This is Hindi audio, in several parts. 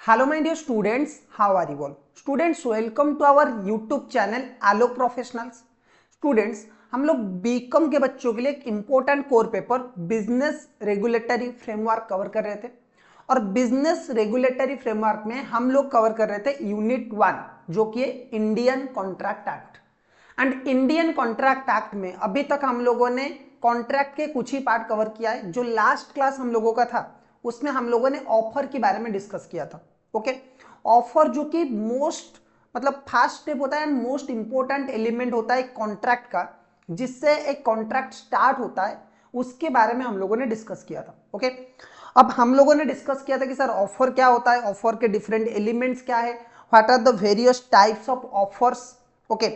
Hello my dear students, how are you all? Students, welcome to our YouTube channel Alok professionals. Students, हम लोग बीकॉम के बच्चों के लिए एक important core paper business regulatory framework cover कर रहे थे और बिजनेस रेगुलेटरी फ्रेमवर्क में हम लोग कवर कर रहे थे यूनिट 1 जो कि Indian contract act. And Indian contract act में अभी तक हम लोगों ने कॉन्ट्रैक्ट के कुछ ही पार्ट कवर किया है। जो लास्ट क्लास हम लोगों का था उसमें हम लोगों ने ऑफर के बारे में डिस्कस किया था। ओके, ऑफर जो कि मोस्ट फर्स्ट स्टेप होता है एंड मोस्ट इंपॉर्टेंट एलिमेंट होता है कॉन्ट्रैक्ट का, जिससे एक कॉन्ट्रैक्ट स्टार्ट होता है, उसके बारे में हम लोगों ने डिस्कस किया था। ओके, अब हम लोगों ने डिस्कस किया था कि सर ऑफर क्या होता है, ऑफर के डिफरेंट एलिमेंट्स क्या है, what are the various types of offers. Okay,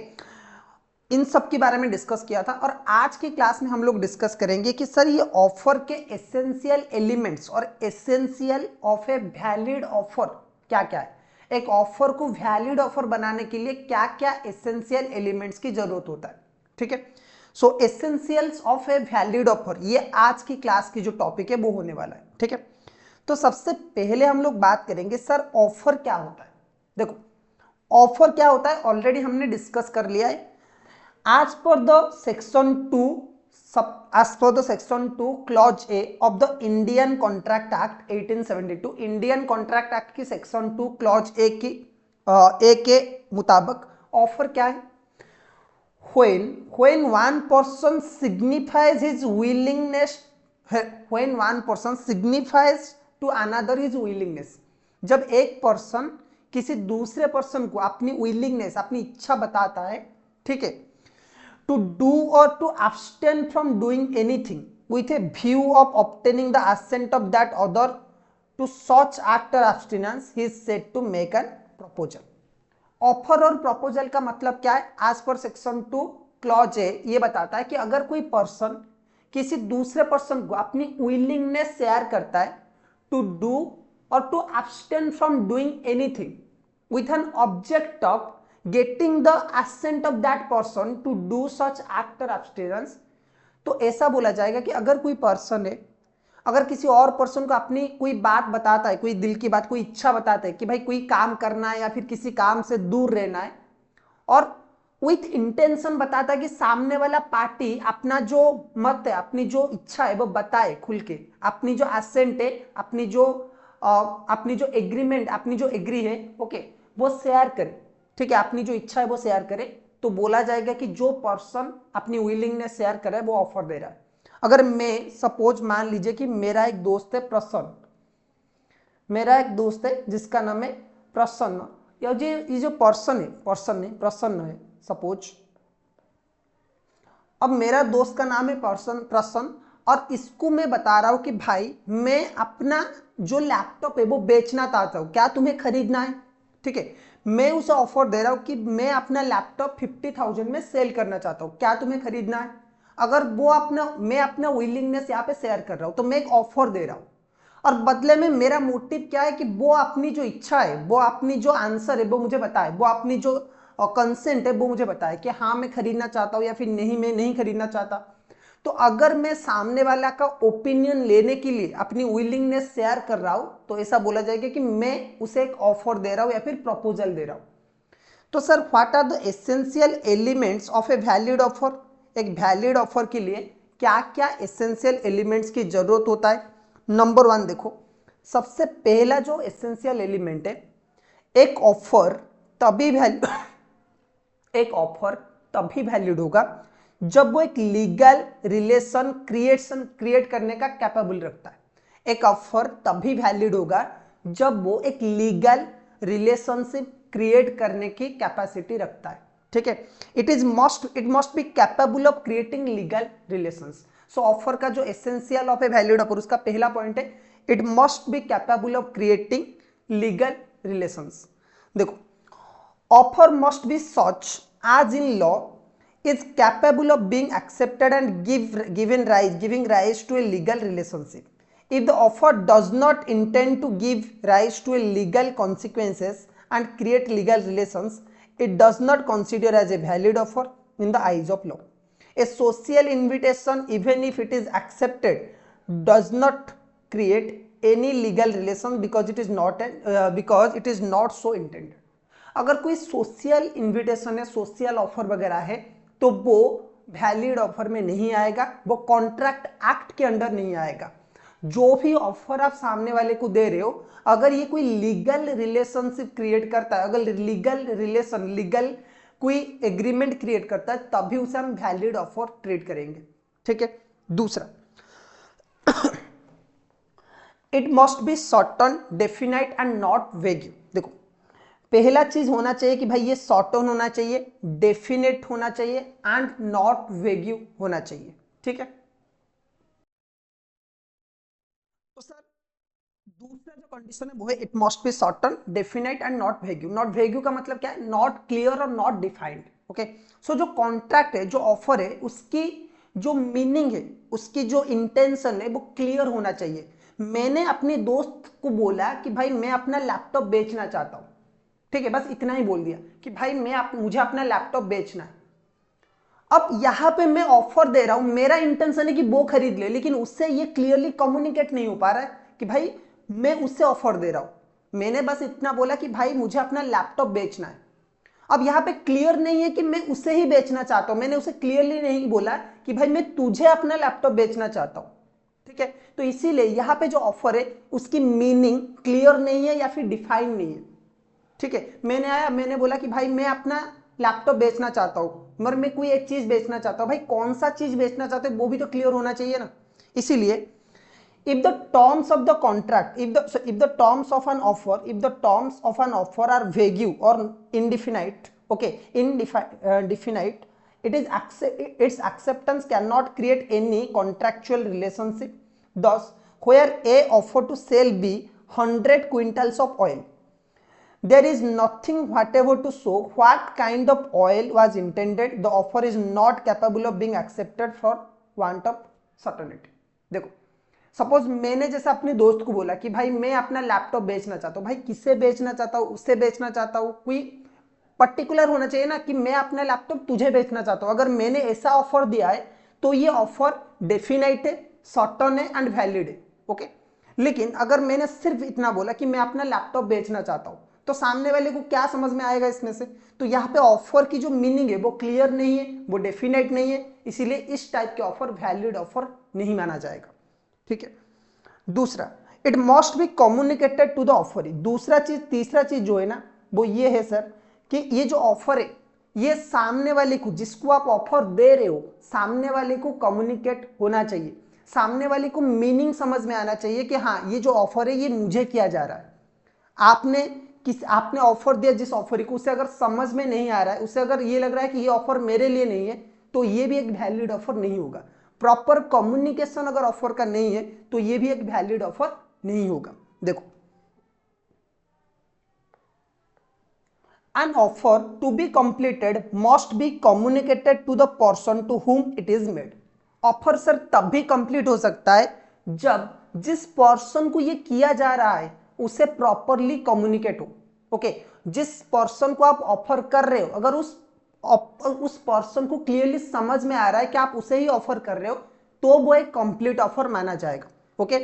इन सब के बारे में डिस्कस किया था और आज की क्लास में हम लोग डिस्कस करेंगे कि सर ये ऑफर के एसेंशियल एलिमेंट्स और essential of a valid offer क्या क्या है। एक ऑफर को वैलिड ऑफर बनाने के लिए क्या क्या एसेंशियल एलिमेंट्स की जरूरत होता है। ठीक है, so essentials of a valid offer, ये आज की क्लास की जो टॉपिक है वो होने वाला है। ठीक है, तो सबसे पहले हम लोग बात करेंगे सर ऑफर क्या होता है। देखो, ऑफर क्या होता है ऑलरेडी हमने डिस्कस कर लिया है। As per the section 2 clause A of the Indian Contract Act 1872, Indian contract act की सेक्शन 2 क्लॉज ए की ए के मुताबिक ऑफर क्या है? when one person signifies his willingness, when one person signifies to another his willingness, जब एक पर्सन किसी दूसरे पर्सन को अपनी विलिंगनेस, अपनी इच्छा बताता है, ठीक है, to do or to abstain from doing anything with a view of obtaining the assent of that other to such act or abstinence, he is said to make an proposal. Offer और प्रपोजल का मतलब क्या है? As per section 2 clause A ये बताता है कि अगर कोई पर्सन किसी दूसरे पर्सन को अपनी विलिंगनेस शेयर करता है टू डू और to abstain from doing anything with an object of getting the assent of that person to do such act or abstinence, तो ऐसा बोला जाएगा कि अगर कोई पर्सन है, अगर किसी और पर्सन को अपनी कोई बात बताता है, कोई दिल की बात, कोई इच्छा बताता है कि भाई कोई काम करना है या फिर किसी काम से दूर रहना है, और विथ इंटेंशन बताता है कि सामने वाला पार्टी अपना जो मत है, अपनी जो इच्छा है वो बताए खुल के, अपनी जो असेंट है, अपनी जो एग्रीमेंट, अपनी जो एग्री है, ओके, वो शेयर करे। ठीक है, अपनी जो इच्छा है वो शेयर करे, तो बोला जाएगा कि जो पर्सन अपनी विलिंगनेस शेयर करे वो ऑफर दे रहा है। अगर मैं सपोज मान लीजिए कि मेरा एक दोस्त है प्रसन्न, मेरा एक दोस्त है जिसका नाम है प्रसन्न, या ये जो प्रसन्न है सपोज। अब मेरा दोस्त का नाम है प्रसन्न और इसको मैं बता रहा हूं कि भाई मैं अपना जो लैपटॉप है वो बेचना चाहता हूं, क्या तुम्हें खरीदना है? ठीक है, मैं उसे ऑफर दे रहा हूं कि मैं अपना लैपटॉप 50,000 में सेल करना चाहता हूं, क्या तुम्हें खरीदना है? अगर मैं अपना विलिंगनेस यहाँ पे शेयर कर रहा हूं तो मैं एक ऑफर दे रहा हूं और बदले में मेरा मोटिव क्या है कि वो अपनी जो इच्छा है, वो अपनी जो आंसर है वो मुझे बताए, वो अपनी जो कंसेंट है वो मुझे बताए कि हाँ मैं खरीदना चाहता हूं या फिर नहीं मैं नहीं खरीदना चाहता। तो अगर मैं सामने वाला का ओपिनियन लेने के लिए अपनी विलिंगनेस शेयर कर रहा हूं तो ऐसा बोला जाएगा कि मैं उसे एक ऑफर दे रहा हूं या फिर प्रपोजल दे रहा हूं। तो sir what are the essential elements of a valid offer? एक वैलिड ऑफर के लिए क्या क्या एसेंशियल एलिमेंट्स की जरूरत होता है? नंबर 1 देखो, सबसे पहला जो एसेंशियल एलिमेंट है, एक ऑफर तभी वैलिड होगा जब वो एक लीगल रिलेशन क्रिएट करने का कैपेबल रखता है। एक ऑफर तभी वैलिड होगा जब वो एक लीगल रिलेशनशिप क्रिएट करने की कैपेसिटी रखता है। ठीक है, it must be capable of creating legal relations. So offer का जो essential of a valid offer, उसका पहला पॉइंट है it must be capable of creating legal relations. देखो, offer must be such as in law is capable of being accepted and giving rise to a legal relationship. If the offer does not intend to give rise to a legal consequences and create legal relations, it does not consider as a valid offer in the eyes of law. A social invitation, even if it is accepted, does not create any legal relation because it is not so intended. अगर कोई सोशल इन्विटेशन है, सोशल ऑफर वगैरह है, तो वो वैलिड ऑफर में नहीं आएगा, वो कॉन्ट्रैक्ट एक्ट के अंडर नहीं आएगा। जो भी ऑफर आप सामने वाले को दे रहे हो, अगर ये कोई लीगल रिलेशनशिप क्रिएट करता है, अगर लीगल कोई एग्रीमेंट क्रिएट करता है, तभी उसे हम वैलिड ऑफर ट्रीट करेंगे। ठीक है। दूसरा, it must be certain, definite and not वेग। देखो, पहला चीज होना चाहिए कि भाई ये सर्टेन होना चाहिए, डेफिनेट होना चाहिए एंड नॉट वेग्यू होना चाहिए। ठीक है। तो सर दूसरा जो कंडीशन है वो है it must be certain, definite and not vague. Not vague का मतलब क्या है? नॉट क्लियर और नॉट डिफाइंड। ओके। सो जो कॉन्ट्रैक्ट है, जो ऑफर है, उसकी जो मीनिंग है, उसकी जो इंटेंशन है, वो क्लियर होना चाहिए। मैंने अपने दोस्त को बोला कि भाई मैं अपना लैपटॉप बेचना चाहता हूं, ठीक है, बस इतना ही बोल दिया कि भाई मुझे अपना लैपटॉप बेचना है। अब यहां पे मैं ऑफर दे रहा हूं, मेरा इंटेंशन है कि वो खरीद ले, लेकिन उससे ये क्लियरली कम्युनिकेट नहीं हो पा रहा है कि भाई मैं उससे ऑफर दे रहा हूं। मैंने बस इतना बोला कि भाई मुझे अपना लैपटॉप बेचना है। अब यहां पे क्लियर नहीं है कि मैं उसे ही बेचना चाहता हूं। मैंने उसे क्लियरली नहीं बोला कि भाई मैं तुझे अपना लैपटॉप बेचना चाहता हूं। ठीक है। तो इसीलिए यहां पे जो ऑफर है उसकी मीनिंग क्लियर नहीं है या फिर डिफाइन नहीं है। ठीक है। मैंने बोला कि भाई मैं अपना लैपटॉप बेचना चाहता हूं, मगर मैं कोई एक चीज बेचना चाहता हूं। भाई कौन सा चीज बेचना चाहते हैं वो भी तो क्लियर होना चाहिए ना। इसीलिए if the terms of the contract, if the terms of an offer are vague or indefinite, okay, definite, its acceptance cannot create any contractual relationship. Thus, where a offer to sell b 100 quintals of oil, there is nothing whatever to show what kind of oil was intended. The offer is not capable of being accepted for want of certainty. देखो, सपोज मैंने जैसे अपने दोस्त को बोला कि भाई मैं अपना लैपटॉप बेचना चाहता हूँ। भाई किसे बेचना चाहता हूँ? उससे बेचना चाहता हूँ, कोई पर्टिकुलर होना चाहिए ना कि मैं अपना लैपटॉप तुझे बेचना चाहता हूँ। अगर मैंने ऐसा ऑफर दिया है तो ये ऑफर डेफिनेट है, सर्टेन है एंड वैलिड है। ओके। लेकिन अगर मैंने सिर्फ इतना बोला कि मैं अपना लैपटॉप बेचना चाहता हूँ, तो सामने वाले को क्या समझ में आएगा इसमें से? तो यहाँ पे ऑफर की जो मीनिंग है वो क्लियर नहीं है, वो डेफिनेट नहीं है, इसीलिए इस टाइप के ऑफर वैलिड ऑफर नहीं माना जाएगा। ठीक है। दूसरा, it must be communicated to the offer. तीसरा चीज जो है ना वो ये है सर कि ये जो ऑफर है ये सामने वाले को, जिसको आप ऑफर दे रहे हो, सामने वाले को कम्युनिकेट होना चाहिए। सामने वाले को मीनिंग समझ में आना चाहिए कि हाँ ये जो ऑफर है ये मुझे किया जा रहा है। आपने ऑफर दिया जिस ऑफर को, उसे अगर समझ में नहीं आ रहा है, उसे अगर ये लग रहा है कि ये ऑफर मेरे लिए नहीं है, तो ये भी एक वैलिड ऑफर नहीं होगा। प्रॉपर कम्युनिकेशन अगर ऑफर का नहीं है तो ये भी एक वैलिड ऑफर नहीं होगा। देखो, an offer to be completed must be communicated to the person to whom it is made. Offer sir तभी कंप्लीट हो सकता है जब जिस पर्सन को ये किया जा रहा है उसे प्रॉपरली कम्युनिकेट हो। ओके। जिस पर्सन को आप ऑफर कर रहे हो, अगर उस पर्सन को क्लियरली समझ में आ रहा है कि आप उसे ही ऑफर कर रहे हो, तो वो एक कंप्लीट ऑफर माना जाएगा। Okay.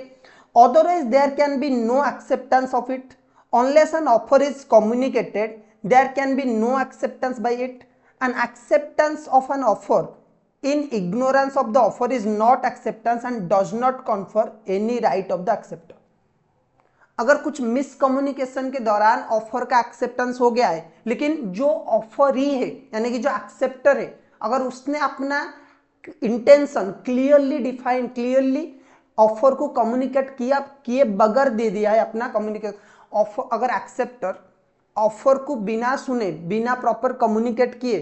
Otherwise there can be no acceptance of it unless an offer is communicated. There can be no acceptance by it. An acceptance of an offer in ignorance of the offer is not acceptance and does not confer any right of the acceptor. अगर कुछ मिसकम्युनिकेशन के दौरान ऑफर का एक्सेप्टेंस हो गया है, लेकिन जो ऑफरी है यानी कि जो एक्सेप्टर है, अगर उसने अपना इंटेंशन क्लियरली ऑफर को कम्युनिकेट किए बगैर दे दिया है अपना कम्युनिकेशन ऑफर, अगर एक्सेप्टर ऑफर को बिना सुने, बिना प्रॉपर कम्युनिकेट किए,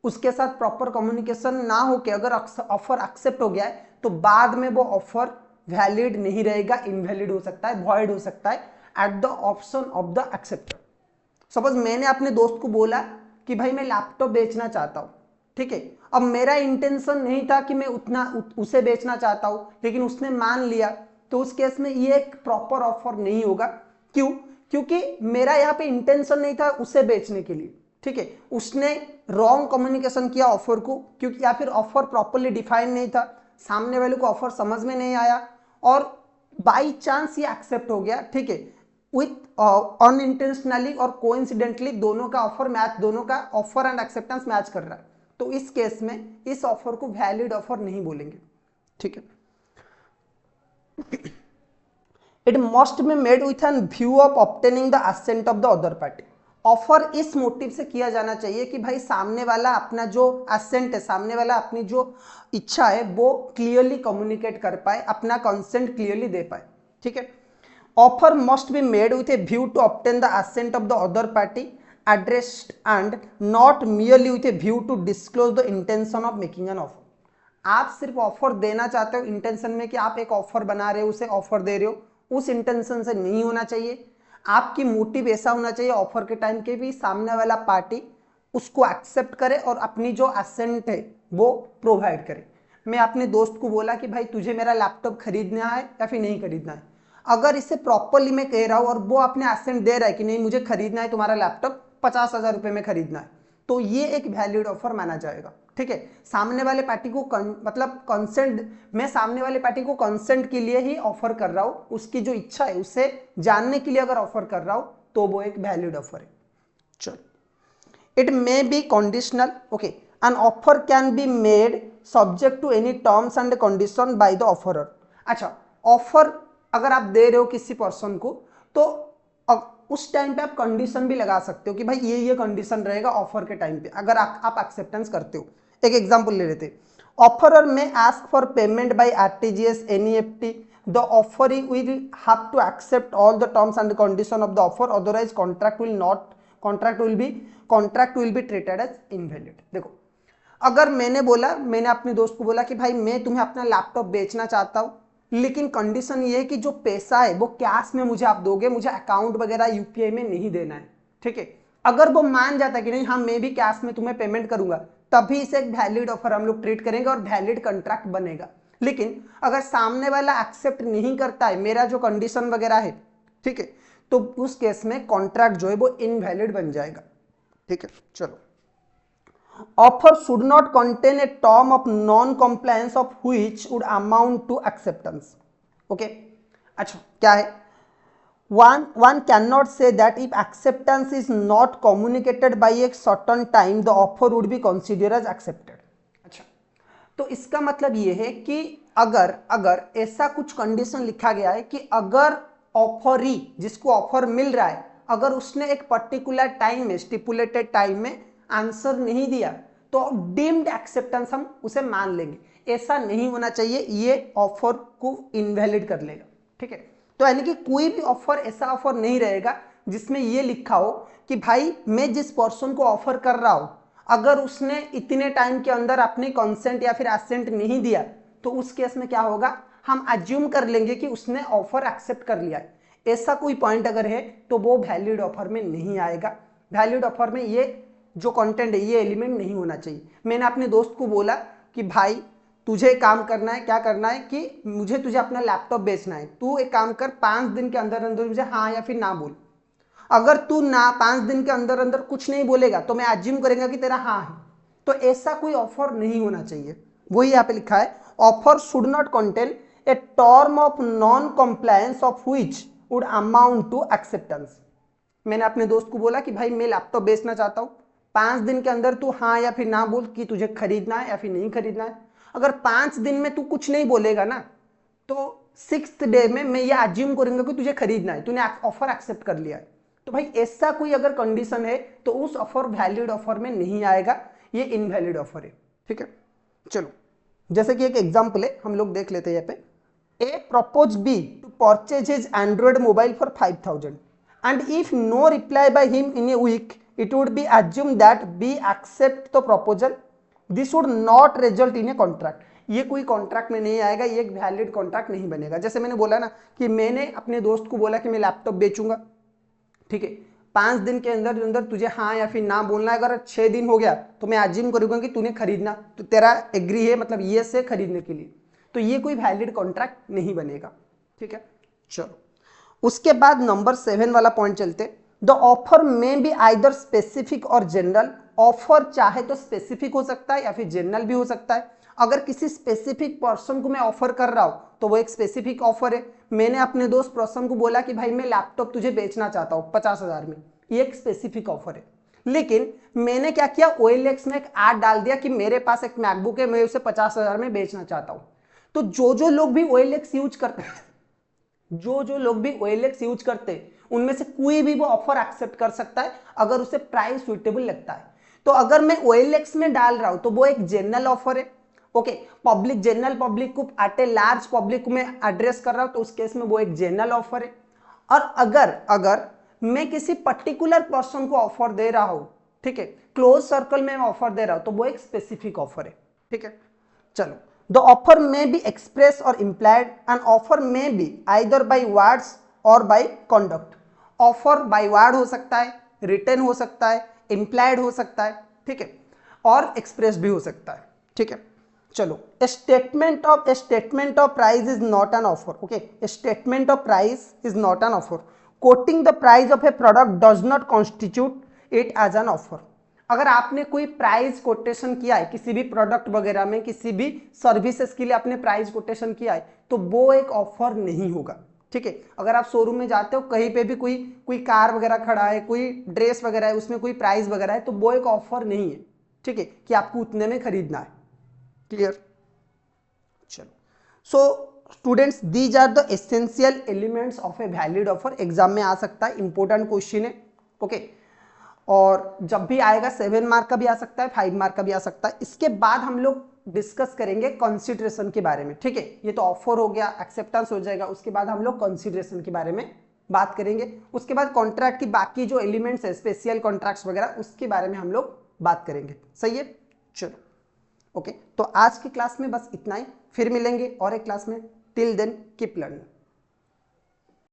उसके साथ प्रॉपर कम्युनिकेशन ना हो के अगर ऑफर एक्सेप्ट हो गया है, तो बाद में वो ऑफर वैलिड नहीं रहेगा, इनवैलिड हो सकता है, वॉइड हो सकता है at the option of the acceptor. Suppose मैंने अपने दोस्त को बोला कि भाई मैं लैपटॉप बेचना चाहता हूँ, ठीक है। अब मेरा इंटेंशन नहीं था कि मैं उसे बेचना चाहता हूँ, लेकिन उसने मान लिया, तो उस केस में ये एक प्रॉपर ऑफर नहीं होगा। क्यों? क्योंकि मेरा यहाँ पे इंटेंशन नहीं था उसे बेचने के लिए, ठीक है। उसने रॉन्ग कम्युनिकेशन किया ऑफर को, क्योंकि या फिर ऑफर प्रॉपरली डिफाइन नहीं था, सामने वाले को ऑफर समझ में नहीं आया, और बाई चांस ये एक्सेप्ट हो गया, ठीक है, विथ अनइंटेंशनली और कोइंसिडेंटली दोनों का ऑफर मैच, दोनों का ऑफर एंड एक्सेप्टेंस मैच कर रहा है, तो इस केस में इस ऑफर को वैलिड ऑफर नहीं बोलेंगे, ठीक है। It must be made with an view of obtaining the assent of the other party. Offer इस मोटिव से किया जाना चाहिए कि भाई सामने वाला अपना जो असेंट है, सामने वाला अपनी जो इच्छा है वो क्लियरली कम्युनिकेट कर पाए, अपना कंसेंट क्लियरली दे पाए, ठीक है। Offer must be made with a view to obtain the assent of the other party addressed and not merely with a view to disclose the intention of making an offer। आप सिर्फ ऑफर देना चाहते हो इंटेंशन में कि आप एक ऑफर बना रहे हो, उसे ऑफर दे रहे हो, उस इंटेंशन से नहीं होना चाहिए। आपकी मोटिव ऐसा होना चाहिए ऑफर के टाइम के भी सामने वाला पार्टी उसको एक्सेप्ट करे और अपनी जो असेंट है वो प्रोवाइड करे। मैं अपने दोस्त को बोला कि भाई तुझे मेरा लैपटॉप खरीदना है या फिर नहीं खरीदना है, अगर इसे प्रॉपरली मैं कह रहा हूँ और वो अपने असेंट दे रहा है कि नहीं मुझे खरीदना है तुम्हारा लैपटॉप 50,000 रुपये में खरीदना है, तो ये एक वैलिड ऑफर माना जाएगा, ठीक है। सामने वाले पार्टी को मतलब कंसेंट, मैं सामने वाले पार्टी को कंसेंट के लिए ही ऑफर कर रहा हूं, उसकी जो इच्छा है उसे जानने के लिए अगर ऑफर कर रहा हूं तो वो एक वैलिड ऑफर है। चलो, it may be conditional, okay, an offer can be made subject to any terms and condition by the offeror. अच्छा, ऑफर अगर आप दे रहे हो किसी पर्सन को तो उस टाइम पे आप कंडीशन भी लगा सकते हो कि भाई ये कंडीशन रहेगा ऑफर के टाइम पे, अगर आप एक्सेप्टेंस करते हो। एक एग्जांपल ले लेते, offeror may ask for payment by RTGS, NEFT, the offeree will have to accept all the terms and condition of the offer, otherwise contract will be treated as invalid. देखो, अगर मैंने अपने दोस्त को बोला कि भाई मैं तुम्हें अपना लैपटॉप बेचना चाहता हूं, लेकिन कंडीशन ये है कि जो पैसा है वो कैश में मुझे आप दोगे, मुझे अकाउंट वगैरह यूपीआई में नहीं देना है, ठीक है। अगर वो मान जाता है कि नहीं हाँ मैं भी कैश में तुम्हें पेमेंट करूंगा, तभी इसे एक वैलिड ऑफर हम लोग ट्रीट करेंगे और वैलिड कॉन्ट्रैक्ट बनेगा। लेकिन अगर सामने वाला एक्सेप्ट नहीं करता है मेरा जो कंडीशन वगैरह है, ठीक है, तो उस केस में कॉन्ट्रैक्ट जो है वो इनवैलिड बन जाएगा, ठीक है। चलो, offer should not contain a term of non-compliance of which would amount to acceptance, okay। अच्छा, क्या है, one cannot say that if acceptance is not communicated by a certain time the offer would be considered as accepted। अच्छा, तो इसका मतलब ये है कि अगर ऐसा कुछ कंडीशन लिखा गया है कि अगर ऑफरी, जिसको ऑफर मिल रहा है, अगर उसने एक पर्टिकुलर टाइम में, स्टिपुलेटेड टाइम में आंसर नहीं दिया तो डीम्ड एक्सेप्टेंस हम उसे मान लेंगे। ऐसा नहीं होना चाहिए, ये ऑफर को इनवैलिड कर लेगा, ठीक है। तो यानी कि कोई भी ऑफर ऐसा ऑफर नहीं रहेगा जिसमें ये लिखा हो कि भाई मैं जिस पर्सन को ऑफर कर रहा हूं, अगर उसने इतने टाइम के अंदर अपने कंसेंट या फिर असेंट नहीं दिया तो उस केस में क्या होगा, हम अज्यूम कर लेंगे कि उसने ऑफर एक्सेप्ट कर लिया है। ऐसा कोई पॉइंट अगर है तो वो वैलिड ऑफर में नहीं आएगा। वैलिड ऑफर में ये जो कंटेंट है ये एलिमेंट नहीं होना चाहिए। मैंने अपने दोस्त को बोला कि भाई तुझे काम करना है, क्या करना है कि मुझे तुझे अपना लैपटॉप बेचना है, तू एक काम कर 5 दिन के अंदर अंदर मुझे हाँ या फिर ना बोल। अगर तू ना 5 दिन के अंदर अंदर कुछ नहीं बोलेगा तो मैं अज्यूम करेंगे कि तेरा हाँ है, तो ऐसा कोई ऑफर नहीं होना चाहिए। वही यहाँ पे लिखा है, offer should not contain a term of non compliance of which would amount to acceptance. मैंने अपने दोस्त को बोला कि भाई मैं लैपटॉप बेचना चाहता हूँ, 5 दिन के अंदर तू हाँ या फिर ना बोल कि तुझे खरीदना है या फिर नहीं खरीदना है। अगर 5 दिन में तू कुछ नहीं बोलेगा ना तो 6th डे में मैं ये अज्यूम करूंगा कि तुझे खरीदना है, तूने ऑफर एक्सेप्ट कर लिया है। तो भाई ऐसा कोई अगर कंडीशन है तो उस ऑफर वैलिड ऑफर में नहीं आएगा, ये इनवैलिड ऑफर है, ठीक है। चलो, जैसे कि एक एग्जाम्पल है, हम लोग देख लेते हैं यहाँ पे। A propose B to purchase his Android mobile for 5,000 and if no reply by him in a week it would be assumed that B accept the proposal, this would not result in a contract। ये कोई कॉन्ट्रैक्ट में नहीं आएगा, ये एक वैलिड कॉन्ट्रैक्ट नहीं बनेगा। जैसे मैंने बोला ना कि मैंने अपने दोस्त को बोला कि मैं लैपटॉप बेचूंगा, ठीक है, 5 दिन के अंदर अंदर तुझे हाँ या फिर ना बोलना है। अगर 6 दिन हो गया तो मैं अज्यूम करूंगा कि तूने खरीदना, तो तेरा एग्री है, मतलब ये से खरीदने के लिए, तो ये कोई वैलिड कॉन्ट्रैक्ट नहीं बनेगा, ठीक है। चलो, उसके बाद नंबर 7 वाला पॉइंट चलते। The offer may be either specific और जनरल। ऑफर चाहे तो स्पेसिफिक हो सकता है या फिर जनरल भी हो सकता है। अगर किसी स्पेसिफिक पर्सन को मैं ऑफर कर रहा हूं तो वो एक स्पेसिफिक ऑफर है। मैंने अपने दोस्त पर्सन को बोला कि भाई मैं लैपटॉप तुझे बेचना चाहता हूं 50,000 में, ये एक स्पेसिफिक ऑफर है। लेकिन मैंने क्या किया, OLX में एक ऐड डाल दिया कि मेरे पास एक मैकबुक है, मैं उसे 50,000 में बेचना चाहता हूं। तो जो लोग भी OLX यूज करते हैं, जो लोग भी OLX यूज करते हैं, उनमें से कोई भी वो ऑफर एक्सेप्ट कर सकता है अगर उसे प्राइस सुइटेबल लगता है। तो अगर मैं OLX में डाल रहा हूं तो वो एक जनरल ऑफर है। ओके, पब्लिक, जनरल पब्लिक को एट ए लार्ज पब्लिक को मैं एड्रेस कर रहा हूं तो उस केस में वो एक जनरल ऑफर है। और अगर मैं किसी पर्टिकुलर पर्सन को ऑफर दे रहा हूं, ठीक है, क्लोज सर्कल में ऑफर दे रहा हूं, तो वो एक स्पेसिफिक ऑफर है। ठीक है, चलो, the offer may be express or implied and offer may be either by words or by conduct. Offer by word हो सकता है, रिटन हो सकता है, इंप्लाइड हो सकता है, ठीक है, और एक्सप्रेस भी हो सकता है। ठीक है, चलो, a statement of price is not an offer. Okay, a statement of price is not an offer. Quoting the price of a product does not constitute it as an offer. अगर आपने कोई प्राइस कोटेशन किया है किसी भी प्रोडक्ट वगैरह में, किसी भी सर्विसेज के लिए आपने प्राइस कोटेशन किया है, तो वो एक ऑफर नहीं होगा। ठीक है, अगर आप शोरूम में जाते हो, कहीं पे भी कोई कार वगैरह खड़ा है, कोई ड्रेस वगैरह है, उसमें कोई प्राइस वगैरह है, तो वो एक ऑफर नहीं है। ठीक है, कि आपको उतने में खरीदना है। क्लियर? चलो, so students, these are the essential elements of a valid offer. Exam में आ सकता है, इंपॉर्टेंट क्वेश्चन है। ओके, और जब भी आएगा 7 मार्क का भी आ सकता है, 5 मार्क का भी आ सकता है। इसके बाद हम लोग डिस्कस करेंगे कंसीडरेशन के बारे में। ठीक है, ये तो ऑफर हो गया, एक्सेप्टेंस हो जाएगा, उसके बाद हम लोग कंसीडरेशन के बारे में बात करेंगे। उसके बाद कॉन्ट्रैक्ट की बाकी जो एलिमेंट्स है, स्पेशल कॉन्ट्रैक्ट्स वगैरह, उसके बारे में हम लोग बात करेंगे। सही है, चलो, ओके, तो आज की क्लास में बस इतना ही, फिर मिलेंगे और एक क्लास में। Till then keep learning.